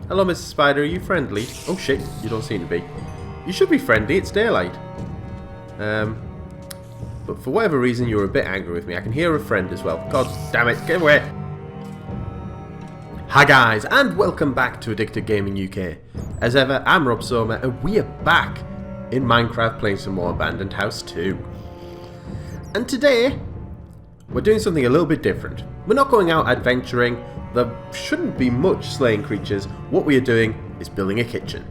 Hello, Mr. Spider, are you friendly? Oh shit, you don't seem to be. You should be friendly, it's daylight. But for whatever reason, you're a bit angry with me. I can hear a friend as well. God damn it, get away! Hi guys, and welcome back to Addicted Gaming UK. As ever, I'm Robsoma, and we are back in Minecraft playing some more Abandoned House 2. And today, we're doing something a little bit different. We're not going out adventuring. There shouldn't be much slaying creatures. What we are doing is building a kitchen.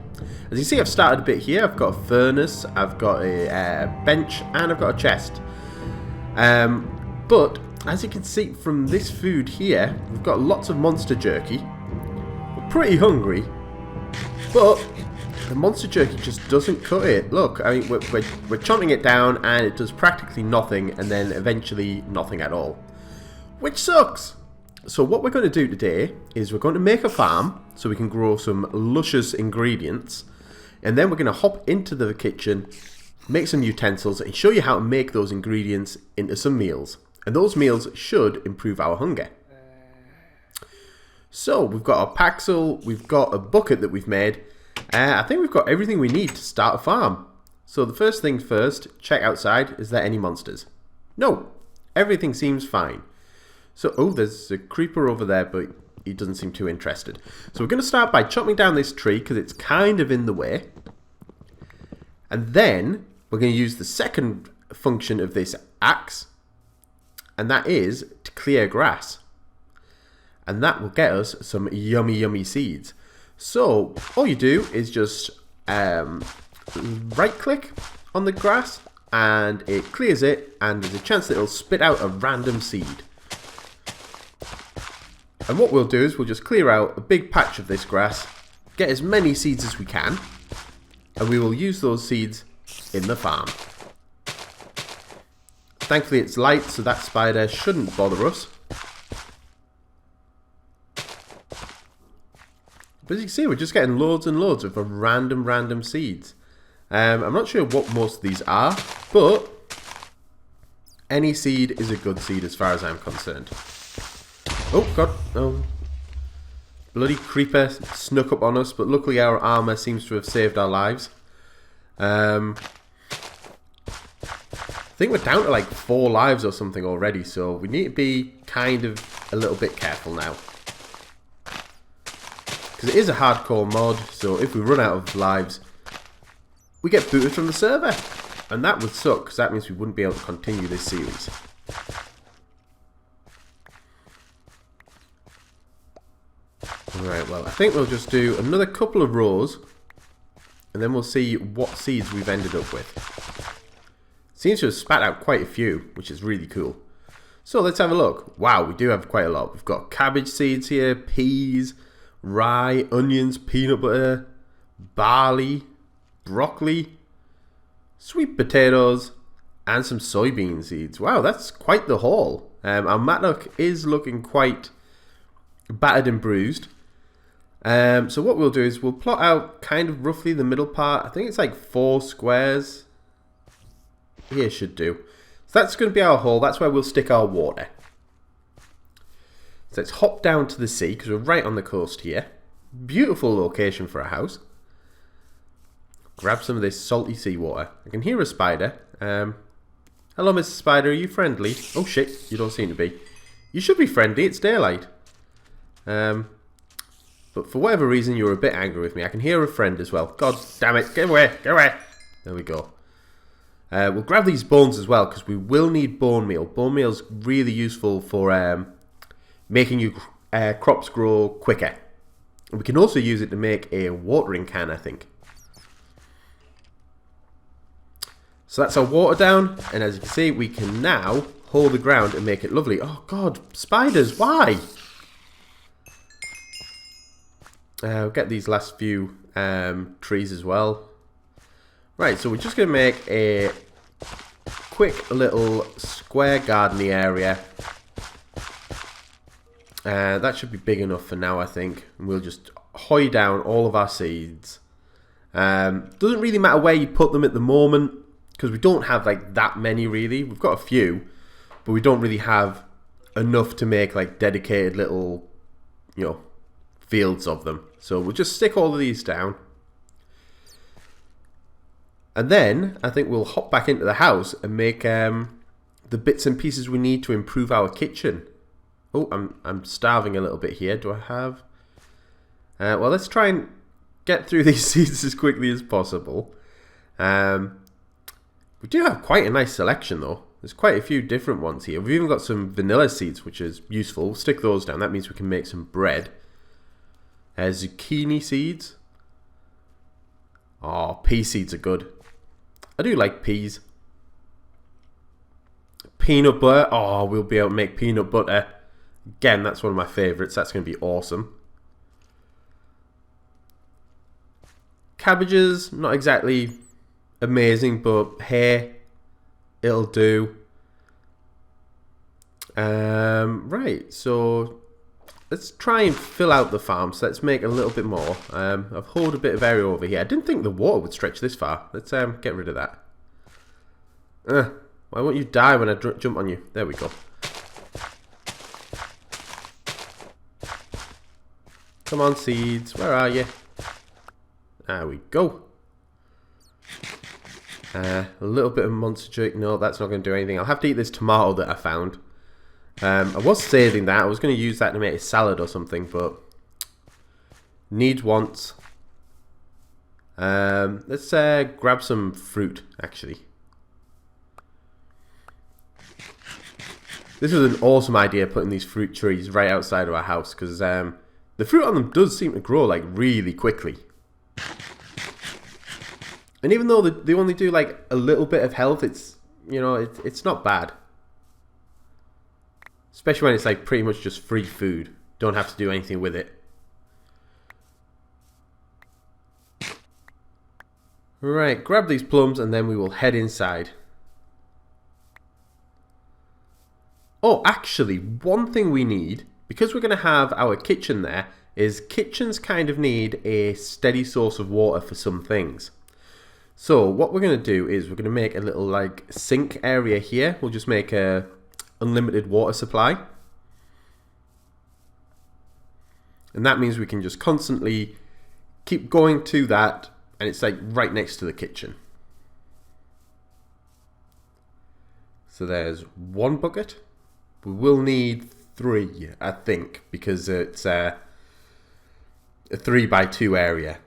As you see, I've started a bit here. I've got a furnace, I've got a bench, and I've got a chest. But as you can see from this food here, we've got lots of monster jerky. We're pretty hungry, but the monster jerky just doesn't cut it. Look, I mean, we're chomping it down, and it does practically nothing, and then eventually nothing at all, which sucks. So what we're going to do today is we're going to make a farm so we can grow some luscious ingredients, and then we're going to hop into the kitchen, make some utensils, and show you how to make those ingredients into some meals. And those meals should improve our hunger. So we've got our paxel, we've got a bucket that we've made. I think we've got everything we need to start a farm. So the first thing first, check outside. Is there any monsters? No, everything seems fine. So, oh, there's a creeper over there, but he doesn't seem too interested. So we're going to start by chopping down this tree because it's kind of in the way. And then we're going to use the second function of this axe, and that is to clear grass. And that will get us some yummy, yummy seeds. So all you do is just right-click on the grass, and it clears it, and there's a chance that it'll spit out a random seed. And what we'll do is we'll just clear out a big patch of this grass, get as many seeds as we can, and we will use those seeds in the farm. Thankfully it's light, so that spider shouldn't bother us. But as you can see, we're just getting loads and loads of random seeds. I'm not sure what most of these are, but any seed is a good seed as far as I'm concerned. Oh god, oh. Bloody creeper snuck up on us, but luckily our armor seems to have saved our lives. I think we're down to like 4 lives or something already, so we need to be kind of a little bit careful now. Because it is a hardcore mod, so if we run out of lives, we get booted from the server. And that would suck, because that means we wouldn't be able to continue this series. Alright, well, I think we'll just do another couple of rows, and then we'll see what seeds we've ended up with. Seems to have spat out quite a few, which is really cool. So let's have a look. Wow, we do have quite a lot. We've got cabbage seeds here, peas, rye, onions, peanut butter, barley, broccoli, sweet potatoes, and some soybean seeds. Wow, that's quite the haul. Our matlock is looking quite battered and bruised. So what we'll do is we'll plot out kind of roughly the middle part. I think it's like 4 squares. Here should do. So that's going to be our hole. That's where we'll stick our water. So let's hop down to the sea because we're right on the coast here. Beautiful location for a house. Grab some of this salty seawater. I can hear a spider. Hello, Mr. Spider, are you friendly? Oh shit, you don't seem to be. You should be friendly, it's daylight. But for whatever reason, you're a bit angry with me. I can hear a friend as well. God damn it, get away, get away. There we go. We'll grab these bones as well, because we will need bone meal. Bone meal is really useful for making your crops grow quicker. And we can also use it to make a watering can, I think. So that's our water down, and as you can see, we can now hold the ground and make it lovely. Oh god, spiders, why? We'll get these last few trees as well. Right, so we're just going to make a quick little square gardening area. That should be big enough for now, I think. And we'll just hoy down all of our seeds. Doesn't really matter where you put them at the moment, because we don't have like that many really. We've got a few, but we don't really have enough to make like dedicated little, you know, fields of them. So we'll just stick all of these down. And then I think we'll hop back into the house and make the bits and pieces we need to improve our kitchen. Oh, I'm starving a little bit here. Do I have... well, let's try and get through these seeds as quickly as possible. We do have quite a nice selection though. There's quite a few different ones here. We've even got some vanilla seeds, which is useful. We'll stick those down. That means we can make some bread. Zucchini seeds. Oh, pea seeds are good. I do like peas. Peanut butter. Oh, we'll be able to make peanut butter. Again, that's one of my favourites. That's going to be awesome. Cabbages, not exactly amazing, but hey, it'll do. Right, so let's try and fill out the farm. So let's make a little bit more. I've hollowed a bit of area over here. I didn't think the water would stretch this far. Let's get rid of that. Why won't you die when I jump on you? There we go. Come on, seeds. Where are you? There we go. A little bit of monster jerk. No, that's not going to do anything. I'll have to eat this tomato that I found. I was saving that. I was going to use that to make a salad or something, but needs wants. Let's grab some fruit, actually. This was an awesome idea, putting these fruit trees right outside of our house, because the fruit on them does seem to grow like really quickly. And even though they only do like a little bit of health, it's, you know, it's not bad. Especially when it's like pretty much just free food. Don't have to do anything with it. Right, grab these plums and then we will head inside. Oh, actually, one thing we need, because we're going to have our kitchen there, is kitchens kind of need a steady source of water for some things. So what we're going to do is we're going to make a little like sink area here. We'll just make a unlimited water supply. And that means we can just constantly keep going to that, and it's like right next to the kitchen. So there's one bucket. We will need 3, I think, because it's a 3x2 area.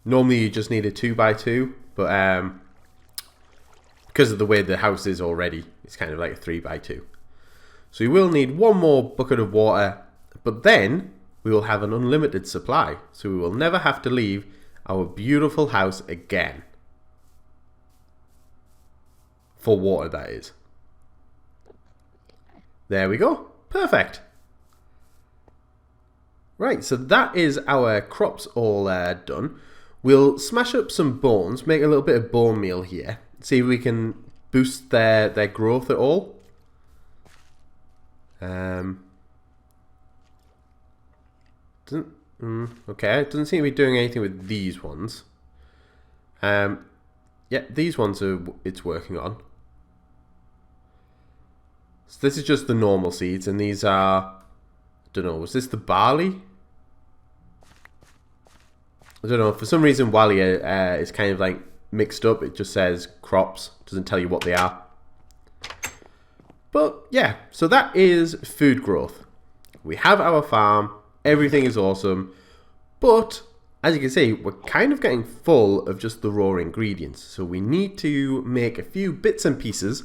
Normally you just need a 2x2, but because of the way the house is already, it's kind of like a 3x2. So you will need one more bucket of water, but then we will have an unlimited supply. So we will never have to leave our beautiful house again. For water, that is. There we go. Perfect. Right, so that is our crops all done. We'll smash up some bones, make a little bit of bone meal here. See if we can boost their growth at all. Okay, it doesn't seem to be doing anything with these ones. Yeah, these ones it's working on. So this is just the normal seeds, and these are, I don't know, was this the barley? I don't know, for some reason Walia is kind of like mixed up. It just says crops, doesn't tell you what they are. But yeah, so that is food growth. We have our farm, everything is awesome, but as you can see, we're kind of getting full of just the raw ingredients. So we need to make a few bits and pieces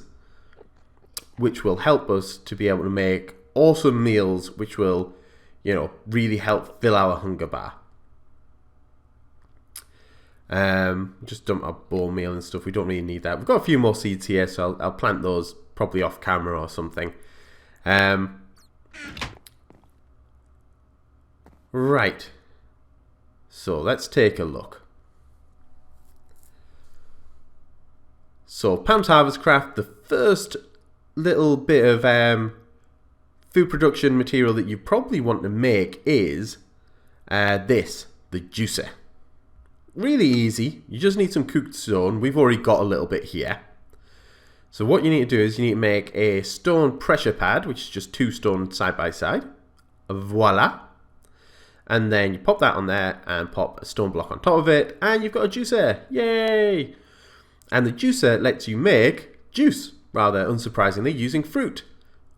which will help us to be able to make awesome meals, which will, you know, really help fill our hunger bar. Just dump our bone meal and stuff. We don't really need that. We've got a few more seeds here, so I'll plant those probably off camera or something. Right. So let's take a look. So Pam's Harvest Craft, the first little bit of food production material that you probably want to make is the juicer. Really easy. You just need some cooked stone. We've already got a little bit here. So what you need to do is you need to make a stone pressure pad, which is just 2 stones side by side. Voila. And then you pop that on there and pop a stone block on top of it, and you've got a juicer. Yay! And the juicer lets you make juice, rather unsurprisingly, using fruit.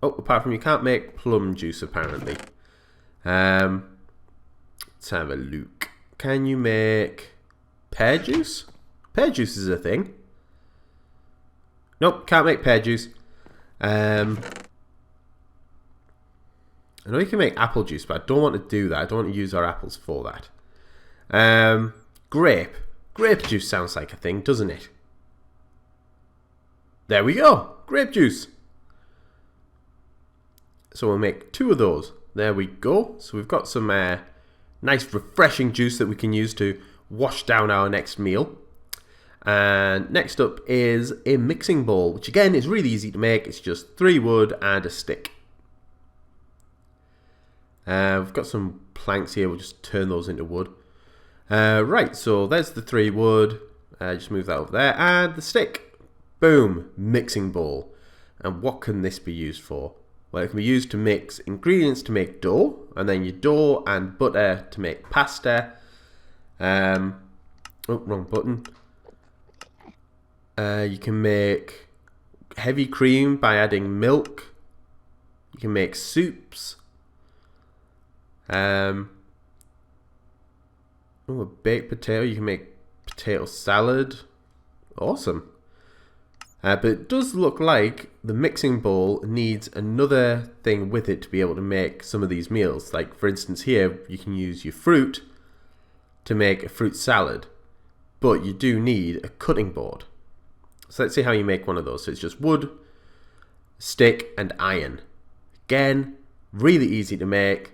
Oh, apart from you can't make plum juice, apparently. Let's have a look. Can you make pear juice? Pear juice is a thing. Nope, can't make pear juice. I know you can make apple juice, but I don't want to do that. I don't want to use our apples for that. Grape. Grape juice sounds like a thing, doesn't it? There we go. Grape juice. So we'll make 2 of those. There we go. So we've got some nice refreshing juice that we can use to wash down our next meal. And next up is a mixing bowl, which again is really easy to make. It's just 3 wood and a stick. We've got some planks here. We'll just turn those into wood. Right, so there's the 3 wood. Just move that over there. And the stick. Boom. Mixing bowl. And what can this be used for? Well, it can be used to mix ingredients to make dough. And then your dough and butter to make pasta. Oh, wrong button. You can make heavy cream by adding milk. You can make soups. Oh, a baked potato. You can make potato salad. Awesome. But it does look like the mixing bowl needs another thing with it to be able to make some of these meals. Like, for instance, here you can use your fruit to make a fruit salad. But you do need a cutting board. So let's see how you make one of those. So it's just wood, stick, and iron. Again, really easy to make.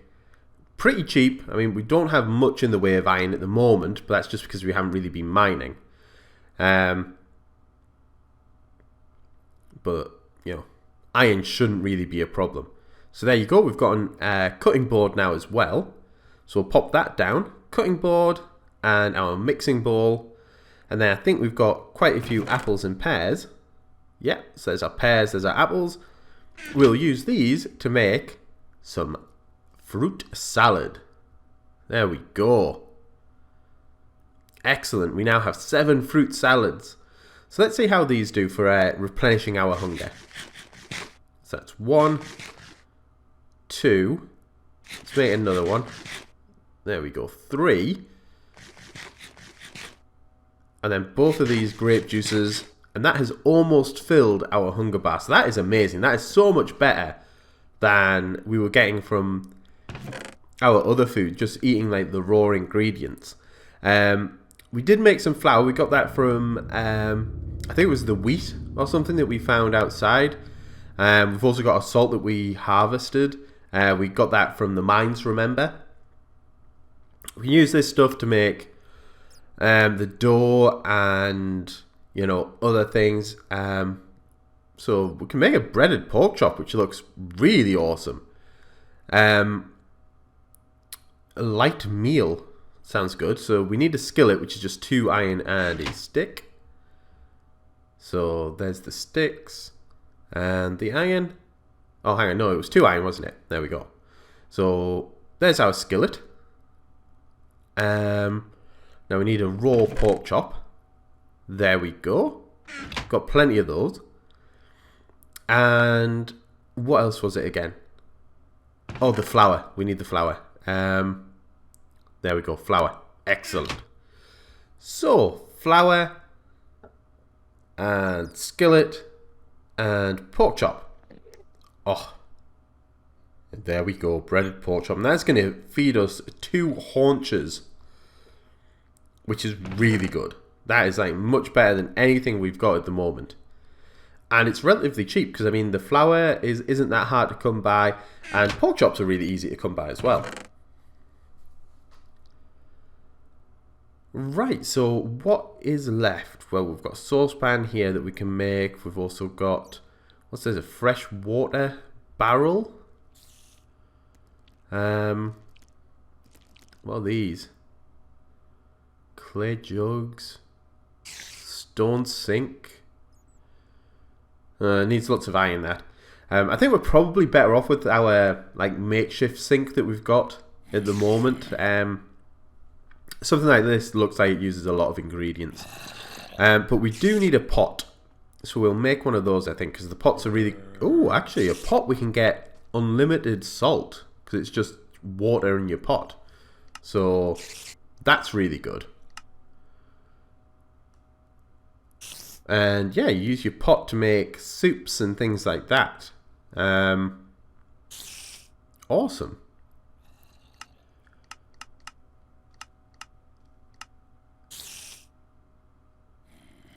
Pretty cheap. I mean, we don't have much in the way of iron at the moment, but that's just because we haven't really been mining. But, you know, iron shouldn't really be a problem. So there you go. We've got a cutting board now as well. So we'll pop that down. Cutting board and our mixing bowl. And then I think we've got quite a few apples and pears. Yeah, so there's our pears, there's our apples. We'll use these to make some fruit salad. There we go. Excellent. We now have 7 fruit salads. So let's see how these do for replenishing our hunger. So that's 1, 2. Let's make another one. There we go. 3. And then both of these grape juices. And that has almost filled our hunger bar. So that is amazing. That is so much better than we were getting from our other food. Just eating like the raw ingredients. We did make some flour. We got that from, I think it was the wheat or something that we found outside. We've also got our salt that we harvested. We got that from the mines, remember? We use this stuff to make the dough and, you know, other things. So we can make a breaded pork chop, which looks really awesome. A light meal. Sounds good. So we need a skillet, which is just 2 iron and a stick. So there's the sticks and the iron. Oh, hang on. No, it was 2 iron, wasn't it? There we go. So there's our skillet. Now we need a raw pork chop. There we go. Got plenty of those. And what else was it again? Oh, the flour. We need the flour. There we go, flour. Excellent. So, flour and skillet and pork chop. Oh, there we go, breaded pork chop. And that's going to feed us 2 haunches, which is really good. That is like much better than anything we've got at the moment. And it's relatively cheap because, I mean, the flour isn't that hard to come by, and pork chops are really easy to come by as well. Right, so what is left? Well, we've got a saucepan here that we can make. We've also got, what's this, a fresh water barrel? What are these? Clay jugs. Stone sink. Needs lots of iron, that. I think we're probably better off with our like makeshift sink that we've got at the moment. Something like this looks like it uses a lot of ingredients. But we do need a pot. So we'll make one of those, I think, because the pots are really... Oh, actually, a pot we can get unlimited salt, because it's just water in your pot. So that's really good. And yeah, you use your pot to make soups and things like that. Awesome.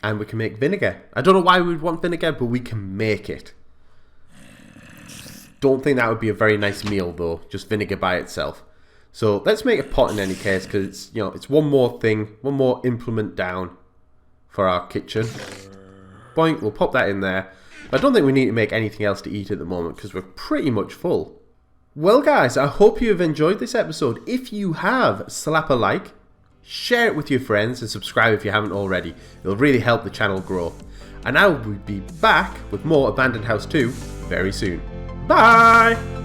And we can make vinegar. I don't know why we'd want vinegar, but we can make it. Don't think that would be a very nice meal though, just vinegar by itself. So let's make a pot in any case, because it's, you know, it's one more thing, one more implement down for our kitchen. Boink, we'll pop that in there. I don't think we need to make anything else to eat at the moment, because we're pretty much full. Well guys, I hope you have enjoyed this episode. If you have, slap a like. Share it with your friends and subscribe if you haven't already. It'll really help the channel grow. And I will be back with more Abandoned House 2 very soon. Bye!